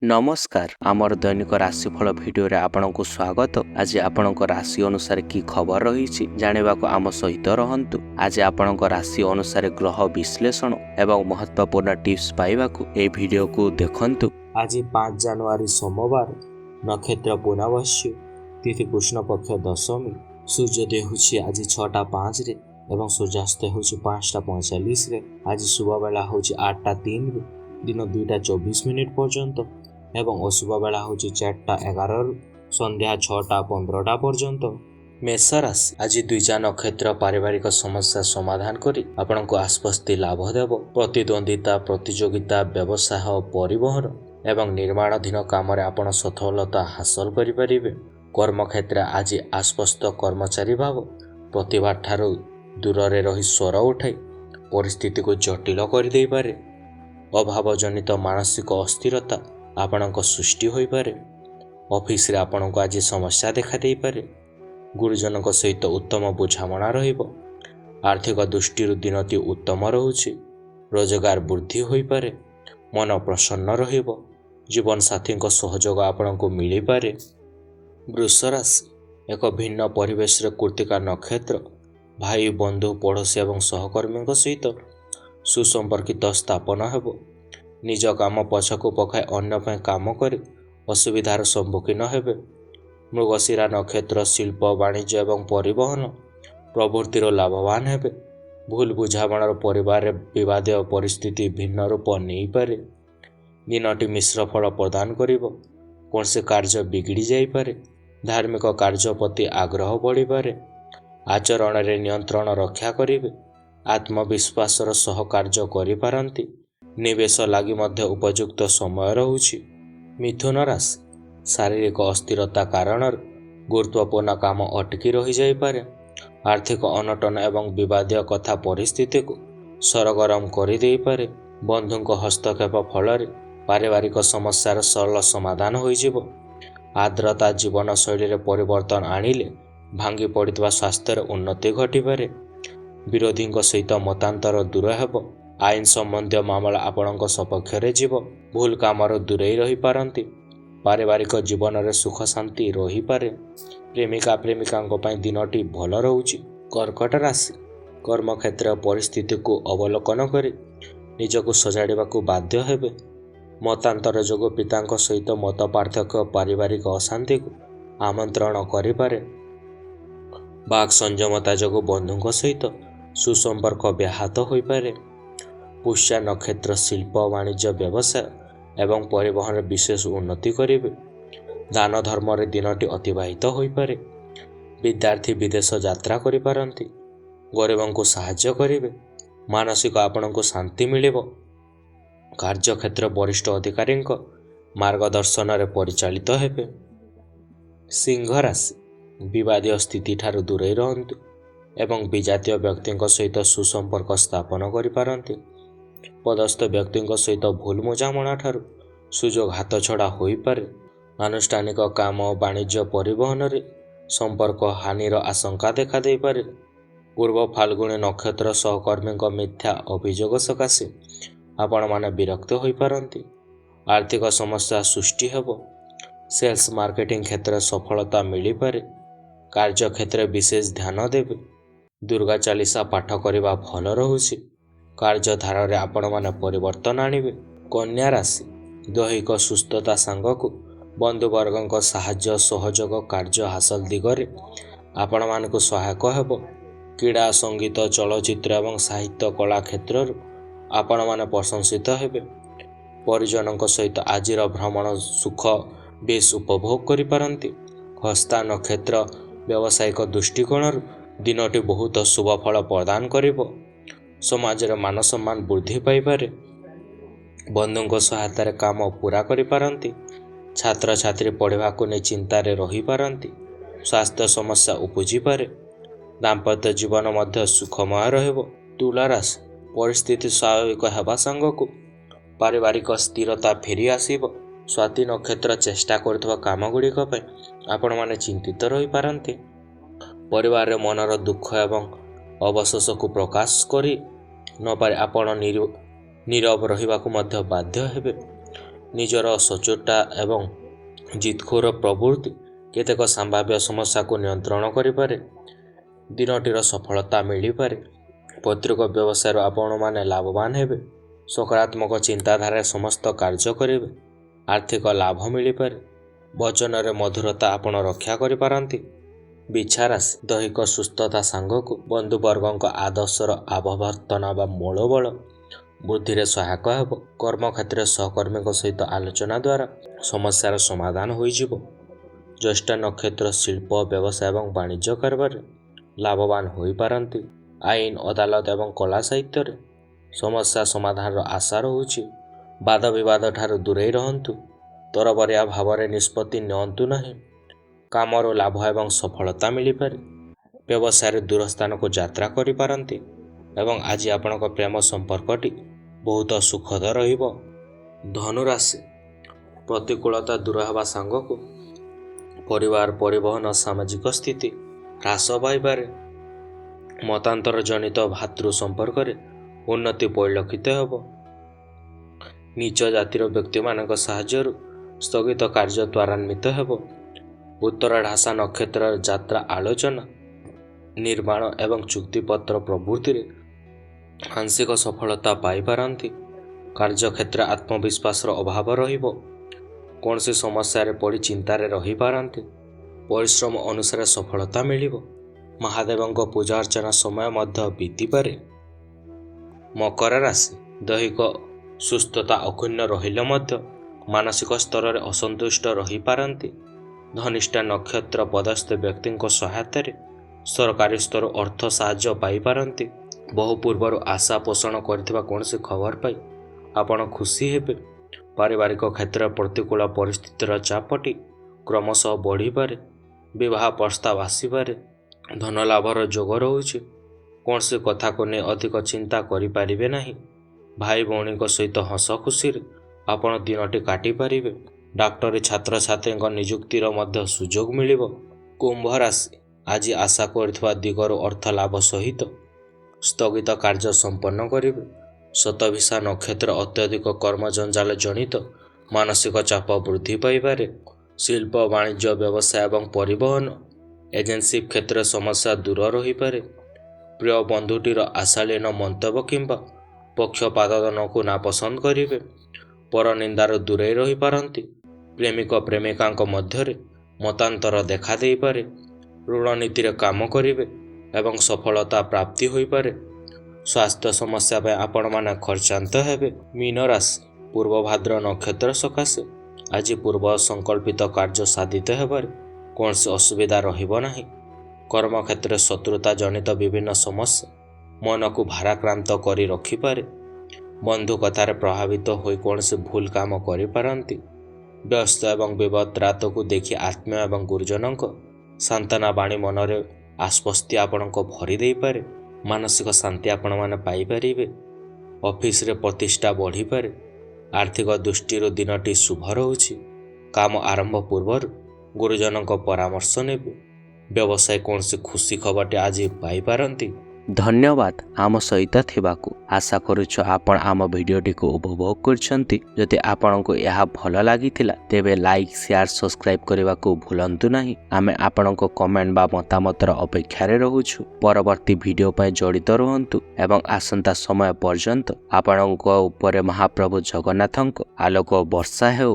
नमस्कार आमर दैनिक राशिफल भिडियो रे आपनकु स्वागत। आज आपनक राशि अनुसार की खबर रही जानिबा को आम सहित रहंतु। आज आपनक राशि अनुसार ग्रह विश्लेषण एवं महत्वपूर्ण टिप्स पाइबाकु ए भिडियो को देखंतु। आज 5 जनवरी सोमवार नक्षत्र पुनर्वसु तिथि कृष्ण पक्ष दशमी सूर्योदय होछि आज 6:05 रे एवं सूर्यास्त होछि 5:45 रे। आज शुभ बेला होछि 8:03 रे दिन 2:24 पर्यंत एवं अशुभ बेला होछि 4:11 रु संध्या 6:15 पर्यंत। मेष राशि आज द्विजा नक्षत्र पारिवारिक समस्या समाधान करी आपनको आश्वस्ति लाभ देव। प्रतिद्वंदिता प्रतियोगिता व्यवसाय परिवहन एवं निर्माणाधीन काम आपण सफलता हासिल करिपारिबे। कर्म क्षेत्र आज आश्वस्त कर्मचारी भाव प्रतिभा ठारू दूर रे रही स्वर उठाई परिस्थिति को जटिल कर दे पारे। अभाव जनित मानसिक अस्थिरता आपणक सृष्टि होई पारे। ऑफिस रे आपणको आज समस्या देखा दे पारे। गुरुजनक सहित उत्तम बुझामणा रहिबो। आर्थिक दृष्टि दिनटी उत्तम रहुछि। रोजगार वृद्धि होई पारे। मन प्रसन्न रहिबो। जीवन साथी सहयोग आपणको मिली पारे। वृष राशि एक भिन्न परिवेश रे कृतिका नक्षत्र भाई बंधु पड़ोशी एवं सहकर्मी सहित सुसंपर्कित स्थापन हेबो। निज काम पछकु पकाय अन्य पे काम करी असुविधार सम्मुखीन हेबे। मृगशिरा नक्षत्र शिल्प वाणिज्य एवं परिवहन प्रवृत्तिर लाभवान हेबे। भूल बुझामणार परिवार विवादीय परिस्थिति भिन्न रूप नहीं पारे। दिनटी मिश्र फल प्रदान करिबो। कौनसी कार्य बिगड़ी जाई पारे। धार्मिक कार्य प्रति आग्रह बढ़ी पारे। आचरण रे नियंत्रण रक्षा करिवे। आत्मविश्वासर सह कार्य करि पारंती। निवेश लागि मध्य उपयुक्त समय रहुछि। मिथुन राशि शारीरिक अस्थिरता कारण गुरुत्वपूर्ण काम अटकी रही जाई पारे। आर्थिक अनटन एवं विवादीय कथा परिस्थिति को सरगरम करि देई पारे। बंधुक हस्तक्षेप फल पारिवारिक समस्यार सरल समाधान होई जिवो। आर्द्रता जीवन शैली रे परिवर्तन आनिले भांगी पड़ितवा स्वास्थ्य उन्नति घटी पारे। विरोधी सहित मतांतर दूर हेबो। आईन संबंधी मामला आपणक सपक्ष रे जीव। भूल कामर दूरेई रही पारंती। पारिवारिक जीवन रे सुख शांति रही पारे। प्रेमिका प्रेमिकांको पई दिनटी भल रहुछि। कर्कट राशि कर्म क्षेत्र परिस्थिति को अवलोकन करी निजको सजाड़िबाकू बाध्य हेबे। मतांतर जोगो पितांको सहित मत पार्थक्य पारिवारिक अशांति को आमंत्रण करिपारे। बाक संयमता जोगो बंधुଙ୍କ सहित सुसंपर्क व्याहत होई पारे। पुष्या नक्षत्र शिल्प वाणिज्य व्यवसाय एवं परिवहन विशेष उन्नति करिवे। दान धर्म रे दिनटी अतिबाहित होई पारे। विद्यार्थी विदेश यात्रा करि पारंती। गरीबंको सहाय्य करिवे। मानसिक आपणको शांति मिलिबो। कार्य क्षेत्र वरिष्ठ अधिकारी मार्गदर्शन रे परिचालित हेबे। सिंह राशि विवादीय स्थिति ठारू दूरे रहंतु एवं विजातीय व्यक्ति सहित सुसंपर्क स्थापन करि पारंती। पदस्थ व्यक्ति सहित भूल बुझामणा ठारू सुजोग हाथ छड़ा होई पारे। आनुष्ठानिक काम वाणिज्य परिवहन रे संपर्क हानिर आशंका देखा दे पारे। पूर्व फाल्गुनी नक्षत्र सहकर्मी मिथ्या अभियोग सकाशे आपण माने विरक्त होई पारंती। आर्थिक समस्या सृष्टि हेबो। सेल्स मार्केटिंग क्षेत्र सफलता मिली पारे। कार्य क्षेत्र विशेष ध्यान देवे। दुर्गा चालीसा पाठ करिबा भल रहुछि। कार्यधारा रे आपण माने परिवर्तन आनिबे। कन्या राशि दैहिक सुस्थता सांगकु बंधुवर्गों साहाय्य सहयोग कार्य हासिल दिगरे आपण मानकु सहायक हेबो। क्रीड़ा संगीत चलचित्र एवं साहित्य कला क्षेत्र आपण माने प्रशंसित हेबे। परिजनों सहित आजिर भ्रमण सुख बेस उपभोग करि पारंती। हस्ता नक्षत्र व्यावसायिक दृष्टिकोण दिनटी बहुत शुभ फल प्रदान करिबो। समाज रे मान सम्मान वृद्धि पाई पारे। बंधुଙ୍କ सहायतार काम पूरा करि पारंती। छात्र छात्री पढ़ा को नहीं चिंता रे रही पारंती। स्वास्थ्य समस्या उपजी पारे। दाम्पत्य जीवन मध्य सुखमय रहबो। तुला राशि परिस्थिति स्वाभाविक हेबा संगकु पारिवारिक स्थिरता फेरी आसीबो। स्वाति नक्षत्र चेष्टा करथवा काम गुड़िक आपण माने चिंतित रही पारंती। परिवार रे मनर दुख एवं अवशोष को प्रकाश करी न पारे आपण नीरव रहिबाकू मध्य बाध्य हेबे। ନିଜର ସଚ୍ଚୋଟତା ଏବଂ ଜିତଖୋର ପ୍ରବୃତ୍ତି କେତେକ ସମ୍ଭାବ୍ୟ ସମସ୍ୟାକୁ ନିୟନ୍ତ୍ରଣ କରିପାରେ। ଦିନଟିର ସଫଳତା ମିଳିପାରେ। ପୈତୃକ ବ୍ୟବସାୟରୁ ଆପଣମାନେ ଲାଭବାନ ହେବେ। ସକାରାତ୍ମକ ଚିନ୍ତାଧାରାରେ ସମସ୍ତ କାର୍ଯ୍ୟ କରିବେ। ଆର୍ଥିକ ଲାଭ ମିଳିପାରେ। ବଚନରେ ମଧୁରତା ଆପଣ ରକ୍ଷା କରିପାରନ୍ତି। ବିଛାରାଶି ଦୈହିକ ସୁସ୍ଥତା ସାଙ୍ଗକୁ ବନ୍ଧୁବର୍ଗଙ୍କ ଆଦର୍ଶର ଆବର୍ତ୍ତନ ବା ମୂଳବଳ ବୃଦ୍ଧିରେ ସହାୟକ ହେବ। କର୍ମକ୍ଷେତ୍ରରେ ସହକର୍ମୀଙ୍କ ସହିତ ଆଲୋଚନା ଦ୍ୱାରା ସମସ୍ୟାର ସମାଧାନ ହୋଇଯିବ। ଜ୍ୟେଷ୍ଠ ନକ୍ଷତ୍ର ଶିଳ୍ପ ବ୍ୟବସାୟ ଏବଂ ବାଣିଜ୍ୟ କାରବାରରେ ଲାଭବାନ ହୋଇପାରନ୍ତି। ଆଇନ ଅଦାଲତ ଏବଂ କଳା ସାହିତ୍ୟରେ ସମସ୍ୟା ସମାଧାନର ଆଶା ରହୁଛି। ବାଦ ବିବାଦ ଠାରୁ ଦୂରେଇ ରହନ୍ତୁ। ତରବରିଆ ଭାବରେ ନିଷ୍ପତ୍ତି ନିଅନ୍ତୁ ନାହିଁ। କାମରୁ ଲାଭ ଏବଂ ସଫଳତା ମିଳିପାରେ। ବ୍ୟବସାୟରେ ଦୂର ସ୍ଥାନକୁ ଯାତ୍ରା କରିପାରନ୍ତି ଏବଂ ଆଜି ଆପଣଙ୍କ ପ୍ରେମ ସମ୍ପର୍କଟି ବହୁତ ସୁଖଦ ରହିବ। ଧନୁରାଶି ପ୍ରତିକୂଳତା ଦୂର ହେବା ସାଙ୍ଗକୁ ପରିବାର ପରିବହନ ସାମାଜିକ ସ୍ଥିତି ହ୍ରାସ ପାଇପାରେ। ମତାନ୍ତର ଜନିତ ଭାତୃ ସମ୍ପର୍କରେ ଉନ୍ନତି ପରିଲକ୍ଷିତ ହେବ। ନିଚ ଜାତିର ବ୍ୟକ୍ତିମାନଙ୍କ ସାହାଯ୍ୟରୁ ସ୍ଥଗିତ କାର୍ଯ୍ୟ ତ୍ୱରାନ୍ୱିତ ହେବ। ଉତ୍ତରାଢାଷା ନକ୍ଷତ୍ରର ଯାତ୍ରା ଆଲୋଚନା ନିର୍ମାଣ ଏବଂ ଚୁକ୍ତିପତ୍ର ପ୍ରଭୃତିରେ ଆଂଶିକ ସଫଳତା ପାଇପାରନ୍ତି। କାର୍ଯ୍ୟକ୍ଷେତ୍ରରେ ଆତ୍ମବିଶ୍ୱାସର ଅଭାବ ରହିବ। କୌଣସି ସମସ୍ୟାରେ ପଡ଼ି ଚିନ୍ତାରେ ରହିପାରନ୍ତି। ପରିଶ୍ରମ ଅନୁସାରେ ସଫଳତା ମିଳିବ। ମହାଦେବଙ୍କ ପୂଜା ଅର୍ଚ୍ଚନା ସମୟ ମଧ୍ୟ ବିତିପାରେ। ମକର ରାଶି ଦୈହିକ ସୁସ୍ଥତା ଅକ୍ଷୁଣ୍ଣ ରହିଲେ ମଧ୍ୟ ମାନସିକ ସ୍ତରରେ ଅସନ୍ତୁଷ୍ଟ ରହିପାରନ୍ତି। ଧନିଷ୍ଠା ନକ୍ଷତ୍ର ପଦସ୍ଥ ବ୍ୟକ୍ତିଙ୍କ ସହାୟତାରେ ସରକାରୀ ସ୍ତରରୁ ଅର୍ଥ ସାହାଯ୍ୟ ପାଇପାରନ୍ତି। ବହୁ ପୂର୍ବରୁ ଆଶା ପୋଷଣ କରିଥିବା କୌଣସି ଖବର ପାଇ ଆପଣ ଖୁସି ହେବେ। ପାରିବାରିକ କ୍ଷେତ୍ରରେ ପ୍ରତିକୂଳ ପରିସ୍ଥିତିର ଚାପଟି କ୍ରମଶଃ ବଢ଼ିପାରେ। ବିବାହ ପ୍ରସ୍ତାବ ଆସିପାରେ। ଧନଲାଭର ଯୋଗ ରହୁଛି। କୌଣସି କଥାକୁ ନେଇ ଅଧିକ ଚିନ୍ତା କରିପାରିବେ ନାହିଁ। ଭାଇ ଭଉଣୀଙ୍କ ସହିତ ହସ ଖୁସିରେ ଆପଣ ଦିନଟି କାଟିପାରିବେ। ଡାକ୍ତରୀ ଛାତ୍ରଛାତ୍ରୀଙ୍କ ନିଯୁକ୍ତିର ମଧ୍ୟ ସୁଯୋଗ ମିଳିବ। କୁମ୍ଭ ରାଶି ଆଜି ଆଶା କରିଥିବା ଦିଗରୁ ଅର୍ଥ ଲାଭ ସହିତ ସ୍ଥଗିତ କାର୍ଯ୍ୟ ସମ୍ପନ୍ନ କରିବେ। ଶତଭିଷା ନକ୍ଷତ୍ର ଅତ୍ୟଧିକ କର୍ମଜଞ୍ଜାଳ ଜନିତ ମାନସିକ ଚାପ ବୃଦ୍ଧି ପାଇପାରେ। ଶିଳ୍ପ ବାଣିଜ୍ୟ ବ୍ୟବସାୟ ଏବଂ ପରିବହନ ଏଜେନ୍ସି କ୍ଷେତ୍ରରେ ସମସ୍ୟା ଦୂର ରହିପାରେ। ପ୍ରିୟ ବନ୍ଧୁଟିର ଆଶାଳୀନ ମନ୍ତବ୍ୟ କିମ୍ବା ପକ୍ଷପାତନକୁ ନାପସନ୍ଦ କରିବେ। ପରନିନ୍ଦାରୁ ଦୂରେଇ ରହିପାରନ୍ତି। ପ୍ରେମିକ ପ୍ରେମିକାଙ୍କ ମଧ୍ୟରେ ମତାନ୍ତର ଦେଖାଦେଇପାରେ। ଋଣ ନୀତିରେ କାମ କରିବେ ଏବଂ ସଫଳତା ପ୍ରାପ୍ତି ହୋଇପାରେ। ସ୍ୱାସ୍ଥ୍ୟ ସମସ୍ୟା ପାଇଁ ଆପଣମାନେ ଖର୍ଚ୍ଚାନ୍ତ ହେବେ। ମୀନ ରାଶି ପୂର୍ବଭାଦ୍ର ନକ୍ଷତ୍ର ସକାଶେ ଆଜି ପୂର୍ବ ସଂକଳ୍ପିତ କାର୍ଯ୍ୟ ସାଧିତ ହେବାରେ କୌଣସି ଅସୁବିଧା ରହିବ ନାହିଁ। କର୍ମକ୍ଷେତ୍ରରେ ଶତ୍ରୁତା ଜନିତ ବିଭିନ୍ନ ସମସ୍ୟା ମନକୁ ଭାରାକ୍ରାନ୍ତ କରି ରଖିପାରେ। ବନ୍ଧୁ କଥାରେ ପ୍ରଭାବିତ ହୋଇ କୌଣସି ଭୁଲ କାମ କରିପାରନ୍ତି। ବ୍ୟସ୍ତ ଏବଂ ବିଭଦ୍ରାତକୁ ଦେଖି ଆତ୍ମୀୟ ଏବଂ ଗୁରୁଜନଙ୍କ ସାନ୍ତ୍ୱନା ବାଣୀ ମନରେ ଆଶ୍ୱସ୍ତି ଆପଣଙ୍କ ଭରି ଦେଇପାରେ। ମାନସିକ ଶାନ୍ତି ଆପଣମାନେ ପାଇପାରିବେ। ଅଫିସରେ ପ୍ରତିଷ୍ଠା ବଢ଼ିପାରେ। ଆର୍ଥିକ ଦୃଷ୍ଟିରୁ ଦିନଟି ଶୁଭ ରହୁଛି। କାମ ଆରମ୍ଭ ପୂର୍ବରୁ ଗୁରୁଜନଙ୍କ ପରାମର୍ଶ ନେବେ। ବ୍ୟବସାୟ କୌଣସି ଖୁସି ଖବରଟି ଆଜି ପାଇପାରନ୍ତି। ଧନ୍ୟବାଦ ଆମ ସହିତ ଥିବାକୁ। ଆଶା କରୁଛୁ ଆପଣ ଆମ ଭିଡ଼ିଓଟିକୁ ଉପଭୋଗ କରିଛନ୍ତି। ଯଦି ଆପଣଙ୍କୁ ଏହା ଭଲ ଲାଗିଥିଲା ତେବେ ଲାଇକ୍ ସେୟାର ସବସ୍କ୍ରାଇବ୍ କରିବାକୁ ଭୁଲନ୍ତୁ ନାହିଁ। ଆମେ ଆପଣଙ୍କ କମେଣ୍ଟ ବା ମତାମତର ଅପେକ୍ଷାରେ ରହୁଛୁ। ପରବର୍ତ୍ତୀ ଭିଡ଼ିଓ ପାଇଁ ଜଡ଼ିତ ରୁହନ୍ତୁ ଏବଂ ଆସନ୍ତା ସମୟ ପର୍ଯ୍ୟନ୍ତ ଆପଣଙ୍କ ଉପରେ ମହାପ୍ରଭୁ ଜଗନ୍ନାଥଙ୍କ ଆଲୋକ ବର୍ଷା ହେଉ।